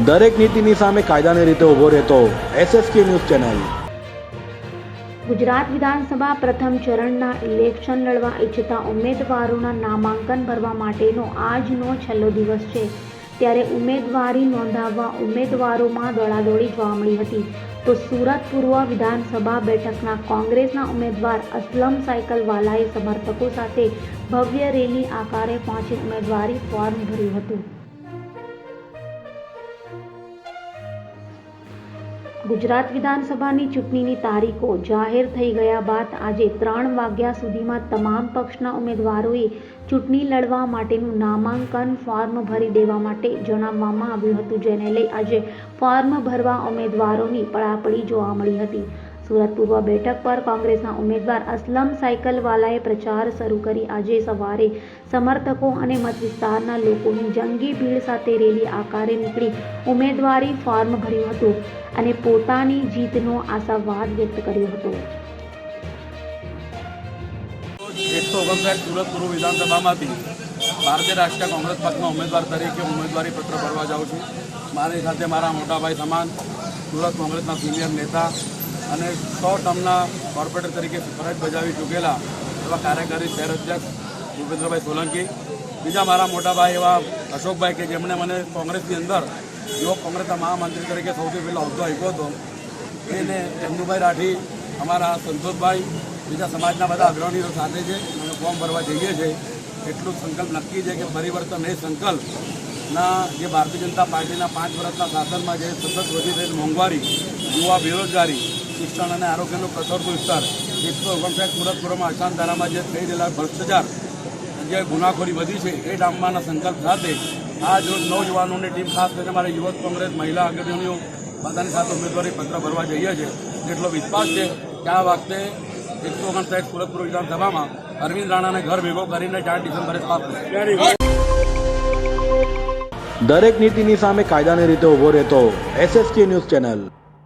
દરેક નીતિની સામે કાયદાની રીતે ઊભો રહેતો SSK ન્યૂઝ ચેનલ। ગુજરાત વિધાનસભા પ્રથમ ચરણના ઇલેક્શન લડવા ઈચ્છતા ઉમેદવારોના નામાંકન ભરવા માટેનો આજનો છેલ્લો દિવસ છે, ત્યારે ઉમેદવારી નોંધાવવા ઉમેદવારોમાં દોડાદોડી જોવા મળી હતી। તો સુરત પૂર્વ વિધાનસભા બેઠકના કોંગ્રેસના ઉમેદવાર અસલમ સાયકલવાલાએ સમર્થકો સાથે ભવ્ય રેલી આકારે પહોંચી ઉમેદવારી ફોર્મ ભર્યું હતું। ગુજરાત વિધાનસભાની ચૂંટણીની તારીખો જાહેર થઈ ગયા બાદ આજે 3 વાગ્યા સુધીમાં તમામ પક્ષના ઉમેદવારોએ ચૂંટણી લડવા માટેનું નામાંકન ફોર્મ ભરી દેવા માટે જણાવવામાં આવ્યું હતું, જેને લઈ આજે ફોર્મ ભરવા ઉમેદવારોની પડાપડી જોવા મળી હતી। સુરત પૂર્વ બેઠક પર કોંગ્રેસના ઉમેદવાર અસલમ સાયકલવાલાએ પ્રચાર શરૂ કરી આજે સવારે સમર્થકો અને મત વિસ્તારના લોકોની જંગી ભીડ સાથે રેલી આકારે નીકળી ઉમેદવારી ફોર્મ ભર્યું હતું અને પોતાની જીતનો આશાવાદ વ્યક્ત કર્યો હતો। 159 સુરત પૂર્વ વિધાનસભામાંથી ભારતીય રાષ્ટ્રીય કોંગ્રેસ પક્ષના ઉમેદવાર તરીકે ઉમેદવારી પત્ર ભરવા જાઉં છું। મારી સાથે મારા મોટાભાઈ સમાન સુરત કોંગ્રેસના સિનિયર નેતા અને 100 ટર્મના કોર્પોરેટર તરીકે ફરજ બજાવી ચૂકેલા એવા કાર્યકારી શહેર અધ્યક્ષ ભૂપેન્દ્રભાઈ સોલંકી, બીજા મારા મોટાભાઈ એવા અશોકભાઈ કે જેમણે મને કોંગ્રેસની અંદર યુવક કોંગ્રેસના મહામંત્રી તરીકે સૌથી પહેલાં હોદ્દો આપ્યો હતો, એને એમનુભાઈ રાઠી, અમારા સંતોષભાઈ, બીજા સમાજના બધા અગ્રણીઓ સાથે છે અને ફોર્મ ભરવા જઈએ છીએ। એટલું સંકલ્પ નક્કી છે કે પરિવર્તન એ સંકલ્પના જે ભારતીય જનતા પાર્ટીના 5 વર્ષના શાસનમાં જે સતત વધી રહેલી મોંઘવારી, યુવા બેરોજગારી, શિક્ષણ અને આરોગ્યનું કસરતું સ્તર, 159 સુરત પૂર્વમાં અશાંતધારામાં જે થઈ રહેલા ભ્રષ્ટાચાર, જે ગુનાખોરી વધી છે એ ડામવાના સંકલ્પ સાથે આ જો નौजवानों टीम खास કરીને અમારી યુવક કોંગ્રેસ મહિલા આગેવાનીઓ બધાની સાથે ઉમેદવારી પત્ર ભરવા જઈએ છીએ। એટલો વિશ્વાસ છે કે આ વખતે 159 સુરત પૂર્વ વિધાનસભામાં અરવિંદ રાણાને ઘર ભેગો કરીને 4 ડિસેમ્બરે સ્થાપવું। દરેક નીતિની સામે કાયદાની રીતે ઊભો રહેતો SSK ન્યૂઝ ચેનલ।